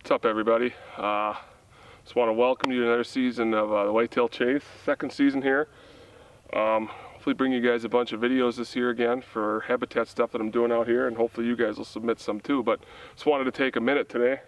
What's up, everybody? Just want to welcome you to another season of the Whitetail Chase, second season here. Hopefully bring you guys a bunch of videos this year again for habitat stuff that I'm doing out here, and hopefully you guys will submit some too. But just wanted to take a minute today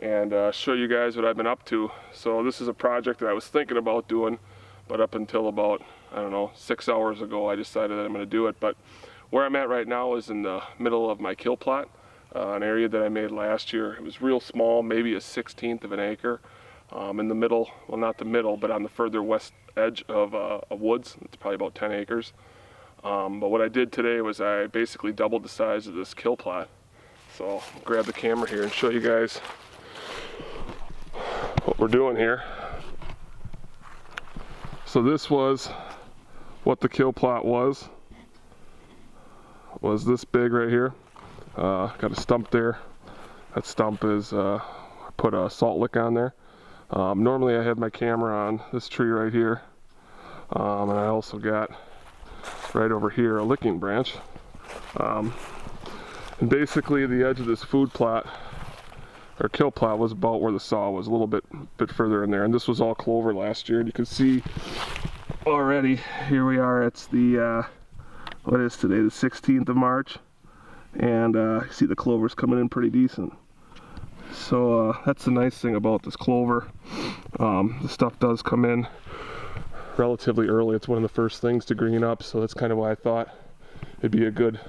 and show you guys what I've been up to. So this is a project that I was thinking about doing, but up until about, I don't know, 6 hours ago I decided that I'm going to do it. But where I'm at right now is in the middle of my kill plot. An area that I made last year. It was real small, maybe a 1/16 of an acre, in the middle, well, not the middle, but on the further west edge of woods. It's probably about 10 acres. But what I did today was I basically doubled the size of this kill plot. So I'll grab the camera here and show you guys what we're doing here. So this was what the kill plot was this big right here. Got a stump there. That stump is, I put a salt lick on there. Normally I have my camera on this tree right here. And I also got right over here a licking branch. And basically the edge of this food plot, or kill plot, was about where the saw was, a little bit further in there. And this was all clover last year. And you can see already, here we are, it's the, what is today, the 16th of March. And you see the clover's coming in pretty decent. So that's the nice thing about this clover. The stuff does come in relatively early. It's one of the first things to green up, so that's kind of why I thought it'd be a good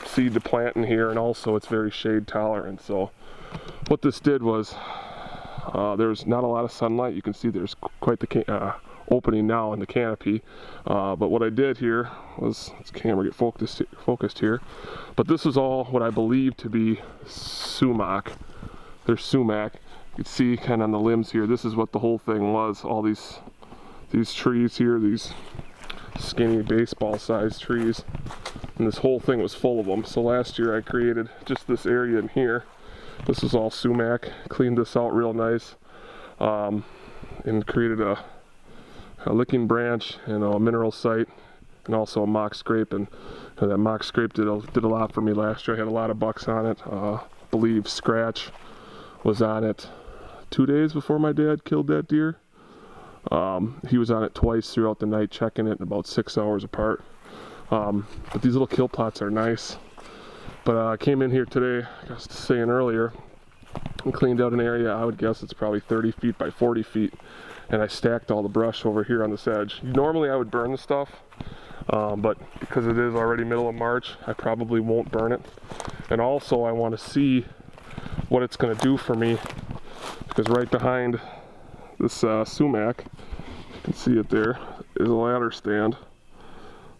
seed to plant in here. And also it's very shade tolerant. So what this did was, there's not a lot of sunlight. You can see there's quite the opening now in the canopy, but what I did here was, let's camera get focused here, but this is all what I believe to be sumac. There's sumac. You can see kind of on the limbs here, this is what the whole thing was. All these trees here, these skinny baseball sized trees, and this whole thing was full of them. So last year I created just this area in here. This is all sumac. Cleaned this out real nice, and created a licking branch and a mineral site, and also a mock scrape. And that mock scrape did a lot for me last year. I had a lot of bucks on it. I believe Scratch was on it 2 days before my dad killed that deer. He was on it twice throughout the night, checking it, about 6 hours apart. But these little kill plots are nice. But I came in here today, like I was saying earlier, and cleaned out an area. I would guess it's probably 30 feet by 40 feet. And I stacked all the brush over here on this edge. Normally I would burn the stuff, but because it is already middle of March, I probably won't burn it. And also I want to see what it's going to do for me, because right behind this sumac, you can see it there, is a ladder stand.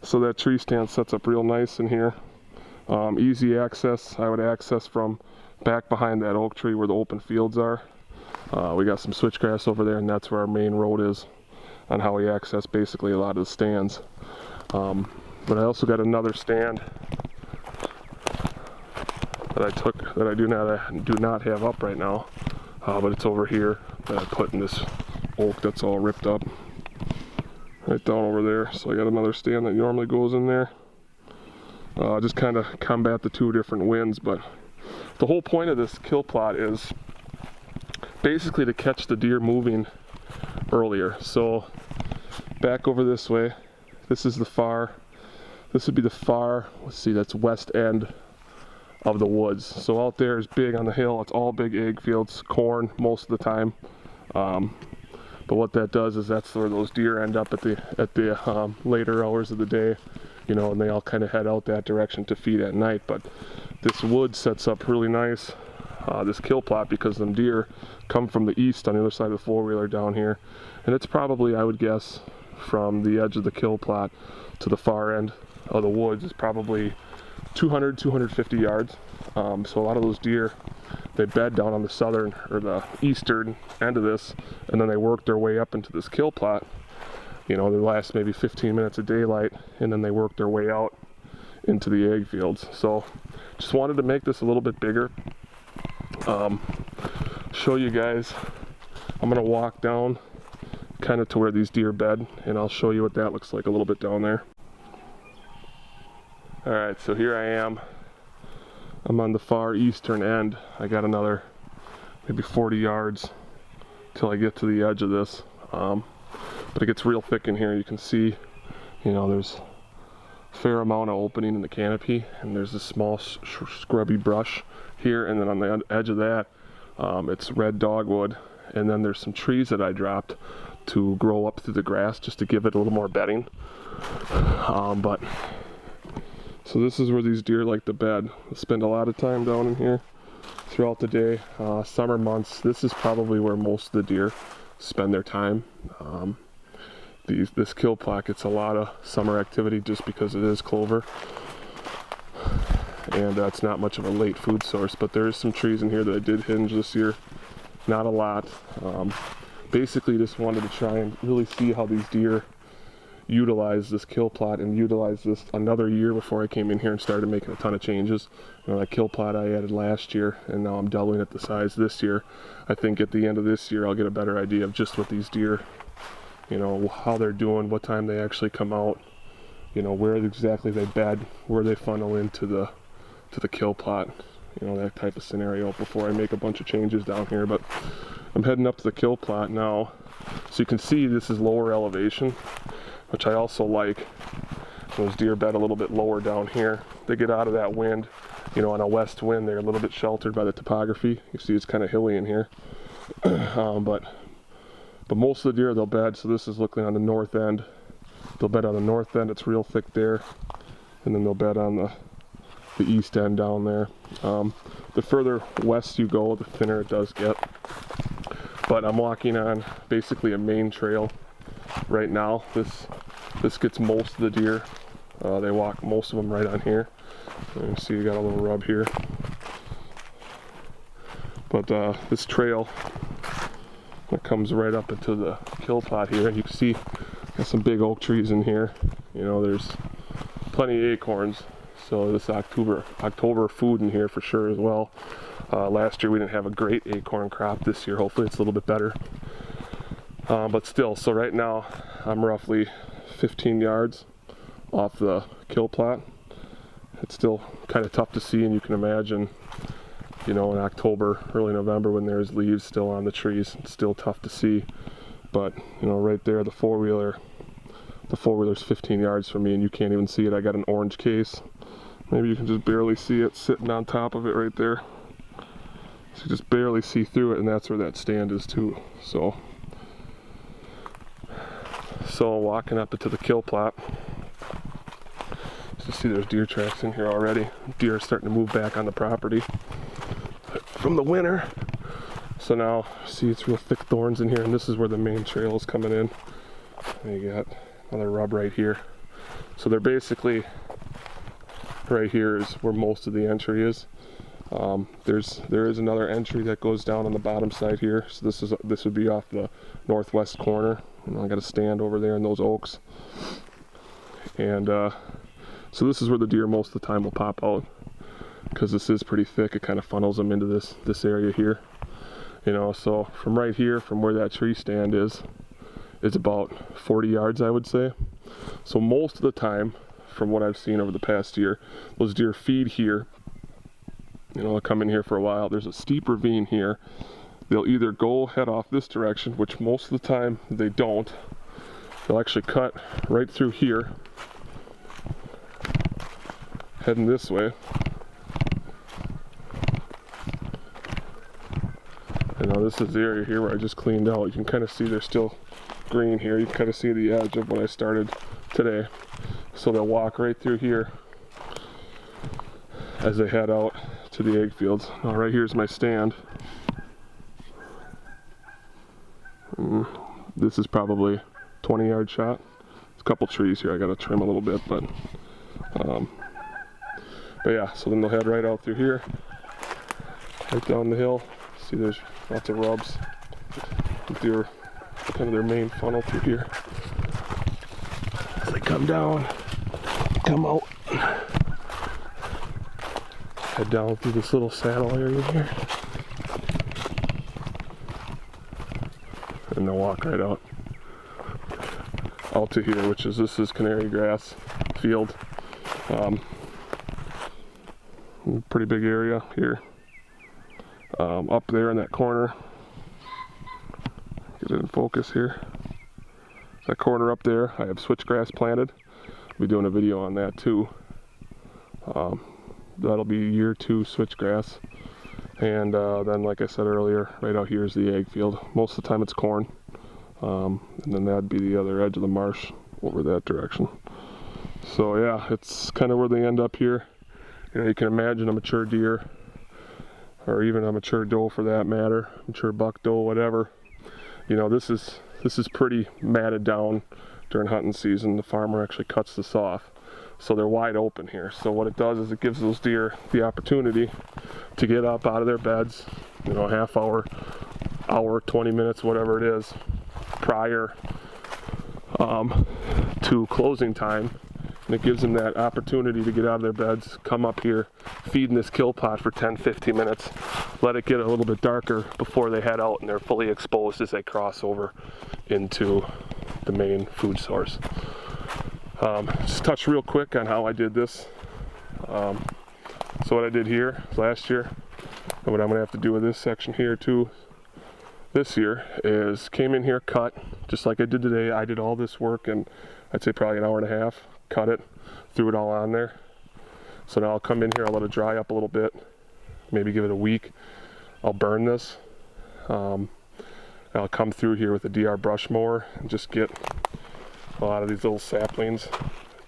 So that tree stand sets up real nice in here. Easy access. I would access from back behind that oak tree where the open fields are. We got some switchgrass over there, and that's where our main road is on how we access basically a lot of the stands. But I also got another stand that I took that I do not have up right now, but it's over here that I put in this oak that's all ripped up right down over there. So I got another stand that normally goes in there. Just kind of combat the two different winds. But the whole point of this kill plot is basically to catch the deer moving earlier. So back over this way, this would be the far, let's see, that's west end of the woods. So out there is big on the hill, it's all big ag fields, corn most of the time. But what that does is that's where those deer end up at the later hours of the day, you know, and they all kind of head out that direction to feed at night. But this wood sets up really nice, this kill plot, because them deer come from the east on the other side of the four-wheeler down here. And it's probably, I would guess, from the edge of the kill plot to the far end of the woods is probably 250 yards. So a lot of those deer, they bed down on the southern or the eastern end of this, and then they work their way up into this kill plot. You know, they last maybe 15 minutes of daylight, and then they work their way out into the ag fields. So just wanted to make this a little bit bigger. Show you guys. I'm gonna walk down kind of to where these deer bed, and I'll show you what that looks like a little bit down there. All right, so here I am I'm on the far eastern end. I got another maybe 40 yards till I get to the edge of this. But it gets real thick in here. You can see, there's a fair amount of opening in the canopy, and there's this small scrubby brush here, and then on the edge of that, it's red dogwood, and then there's some trees that I dropped to grow up through the grass just to give it a little more bedding. So this is where these deer like to bed. They spend a lot of time down in here throughout the day. Summer months, this is probably where most of the deer spend their time. This kill plot gets a lot of summer activity just because it is clover, and it's not much of a late food source, but there is some trees in here that I did hinge this year. Not a lot. Basically just wanted to try and really see how these deer utilize this kill plot and utilize this another year before I came in here and started making a ton of changes. That kill plot I added last year, and now I'm doubling it the size this year. I think at the end of this year I'll get a better idea of just what these deer, how they're doing, what time they actually come out, where exactly they bed, where they funnel into the kill plot, that type of scenario before I make a bunch of changes down here. But I'm heading up to the kill plot now. So you can see this is lower elevation, which I also like. Those deer bed a little bit lower down here. They get out of that wind, on a west wind, they're a little bit sheltered by the topography. You see it's kind of hilly in here. But most of the deer, they'll bed, so this is looking on the north end. They'll bed on the north end, it's real thick there. And then they'll bed on the east end down there. The further west you go, the thinner it does get. But I'm walking on basically a main trail right now. This gets most of the deer. They walk most of them right on here. You can see you got a little rub here. But this trail that comes right up into the kill plot here, and you can see there's some big oak trees in here. There's plenty of acorns. So this October food in here for sure as well. Last year we didn't have a great acorn crop. This year hopefully it's a little bit better. But still, so right now I'm roughly 15 yards off the kill plot. It's still kind of tough to see, and you can imagine, in October, early November, when there's leaves still on the trees, it's still tough to see. But right there, the four-wheeler's 15 yards from me, and you can't even see it. I got an orange case. Maybe you can just barely see it sitting on top of it right there. So you just barely see through it, and that's where that stand is too. So walking up into the kill plot, you see there's deer tracks in here already. Deer are starting to move back on the property from the winter. So now, see, it's real thick thorns in here, and this is where the main trail is coming in. And you got another rub right here. So they're basically, right here is where most of the entry is. There is another entry that goes down on the bottom side here. So this would be off the northwest corner. I got a stand over there in those oaks. And so this is where the deer most of the time will pop out, because this is pretty thick. It kind of funnels them into this area here. So from right here, from where that tree stand is about 40 yards, I would say. So most of the time, from what I've seen over the past year, those deer feed here. They'll come in here for a while. There's a steep ravine here. They'll either go head off this direction, which most of the time they don't. They'll actually cut right through here, heading this way. And now this is the area here where I just cleaned out. You can kind of see there's still green here. You can kind of see the edge of when I started today. So they'll walk right through here as they head out to the egg fields. Now right here's my stand. This is probably 20-yard shot. There's a couple trees here I gotta trim a little bit, but yeah, so then they'll head right out through here, right down the hill. See, there's lots of rubs. Deer, kind of their main funnel through here. As they come down, come out, head down through this little saddle area here, and they'll walk right out to here, this is canary grass field. Pretty big area here. Up there in that corner, get it in focus here. That corner up there, I have switchgrass planted. I'll be doing a video on that too. That'll be year 2 switchgrass. And then, like I said earlier, right out here is the ag field. Most of the time it's corn. And then that'd be the other edge of the marsh over that direction. So yeah, it's kind of where they end up here. You know, you can imagine a mature deer, or even a mature doe for that matter, mature buck, doe, whatever. You know, this is pretty matted down during hunting season. The farmer actually cuts this off, so they're wide open here. So what it does is it gives those deer the opportunity to get up out of their beds, you know, half hour, 20 minutes, whatever it is, prior to closing time. And it gives them that opportunity to get out of their beds, come up here, feed in this kill pot for 10-15 minutes, let it get a little bit darker before they head out, and they're fully exposed as they cross over into the main food source. Just touch real quick on how I did this. So what I did here last year, and what I'm going to have to do with this section here too this year, is came in here, cut, just like I did today. I did all this work in, I'd say probably an hour and a half. Cut it, threw it all on there. So now I'll come in here, I'll let it dry up a little bit, maybe give it a week. I'll burn this. I'll come through here with a DR brush mower and just get a lot of these little saplings,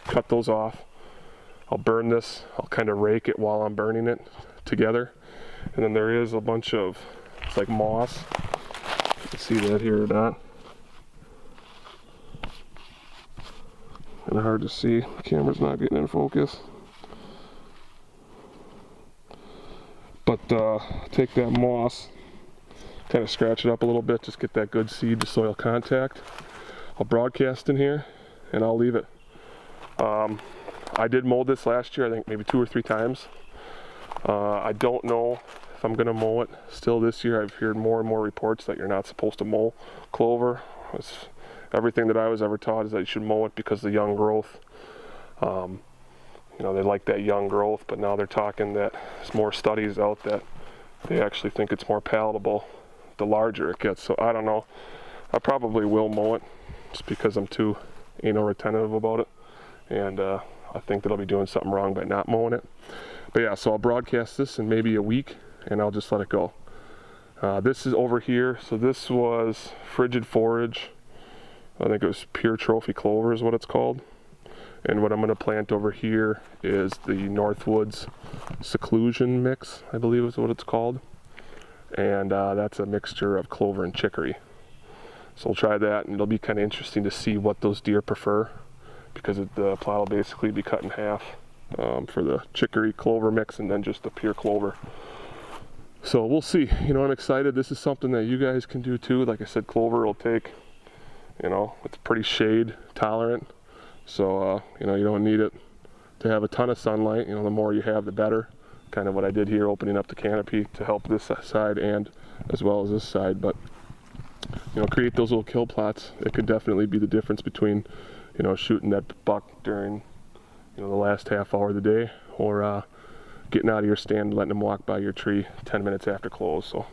cut those off. I'll burn this, I'll kind of rake it while I'm burning it together. And then there is a bunch of, it's like moss. You can see that here or not. Kind of hard to see, the camera's not getting in focus. But take that moss, kind of scratch it up a little bit, just get that good seed to soil contact. I'll broadcast in here and I'll leave it. I did mow this last year, I think maybe 2 or 3 times. I don't know if I'm going to mow it still this year. I've heard more and more reports that you're not supposed to mow clover. Everything that I was ever taught is that you should mow it because of the young growth. You know, they like that young growth, but now they're talking that there's more studies out that they actually think it's more palatable the larger it gets. So I don't know. I probably will mow it just because I'm too anal retentive about it. And I think that I'll be doing something wrong by not mowing it. But yeah, so I'll broadcast this in maybe a week and I'll just let it go. This is over here. So this was Frigid Forage. I think it was Pure Trophy Clover is what it's called. And what I'm going to plant over here is the Northwoods Seclusion Mix, I believe is what it's called. And that's a mixture of clover and chicory. So we'll try that, and it'll be kind of interesting to see what those deer prefer, because the plot will basically be cut in half for the chicory clover mix and then just the pure clover. So we'll see. You know, I'm excited. This is something that you guys can do too. Like I said, clover will take, you know, it's pretty shade tolerant. So, you know, you don't need it to have a ton of sunlight. You know, the more you have, the better. Kind of what I did here, opening up the canopy to help this side and as well as this side. But, you know, create those little kill plots. It could definitely be the difference between, you know, shooting that buck during, you know, the last half hour of the day, or getting out of your stand and letting them walk by your tree 10 minutes after close. So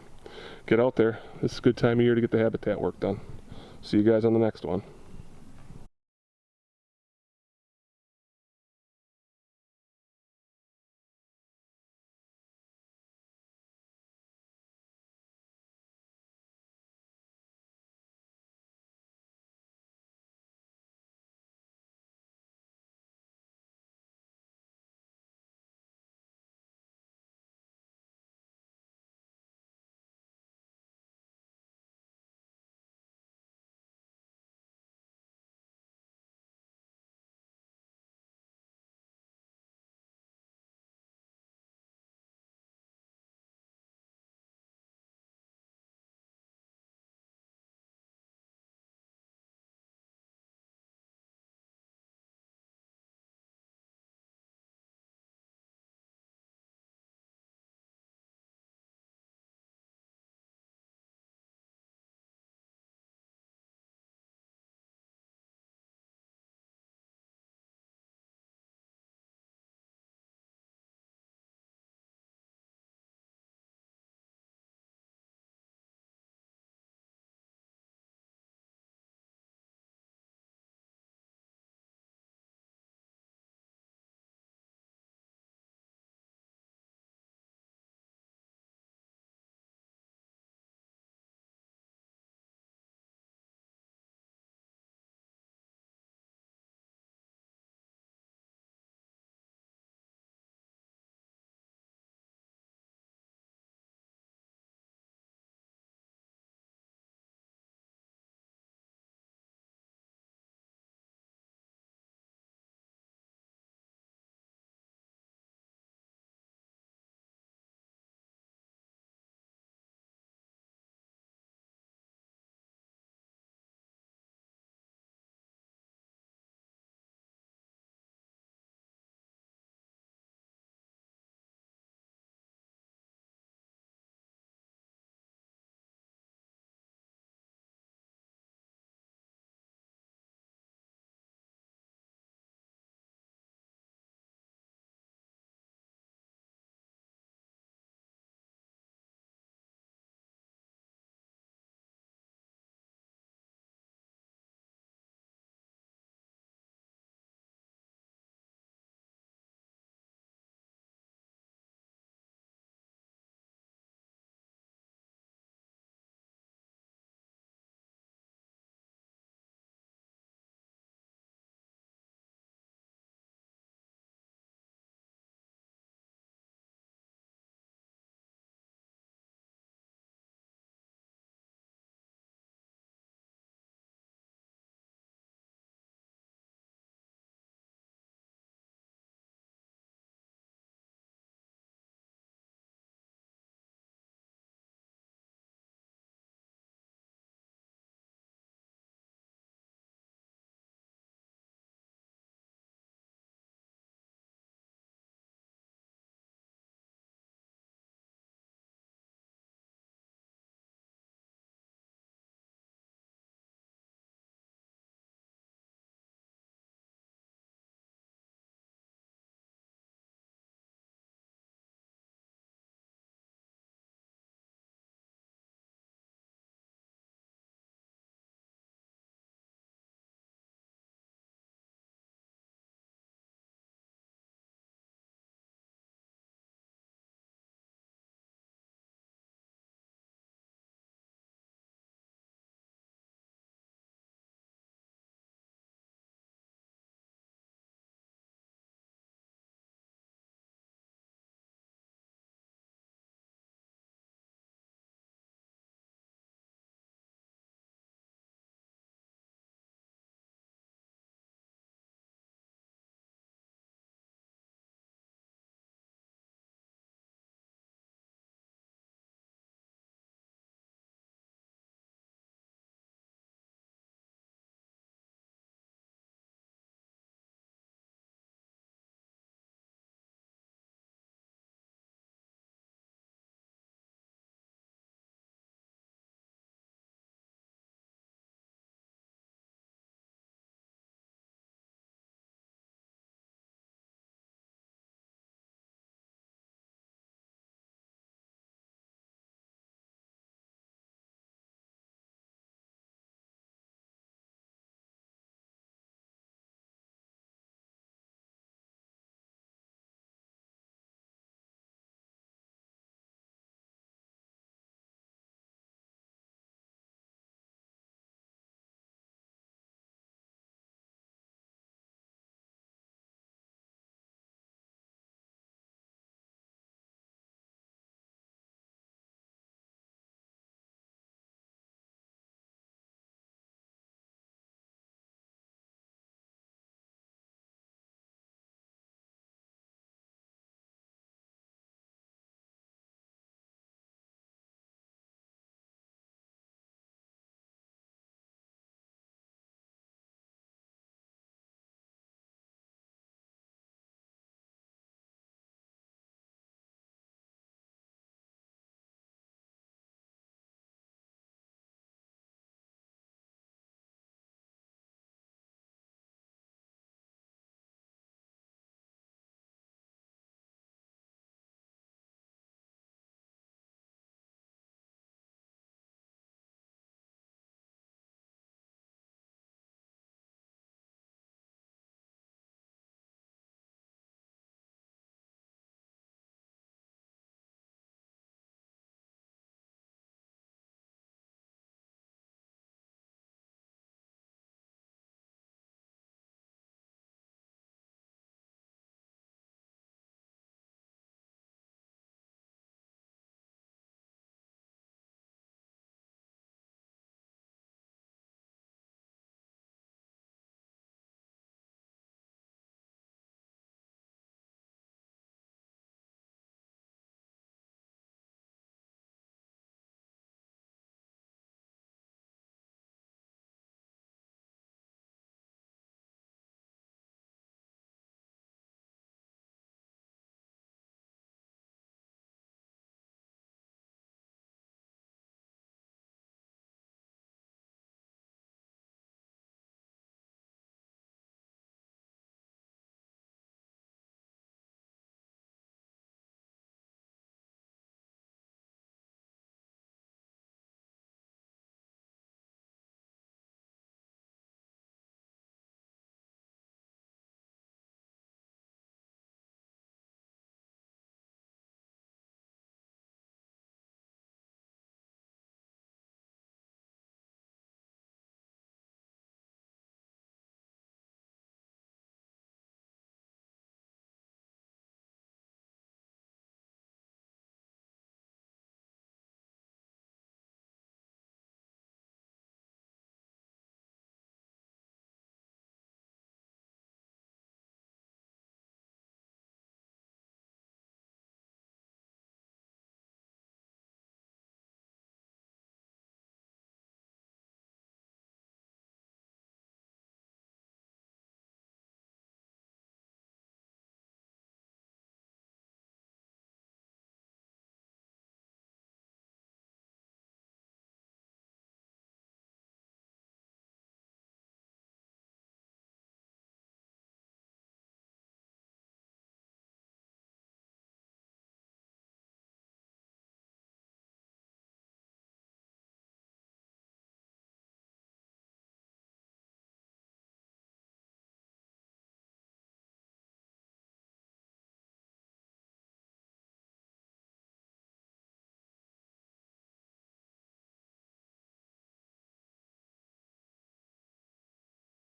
get out there. This is a good time of year to get the habitat work done. See you guys on the next one.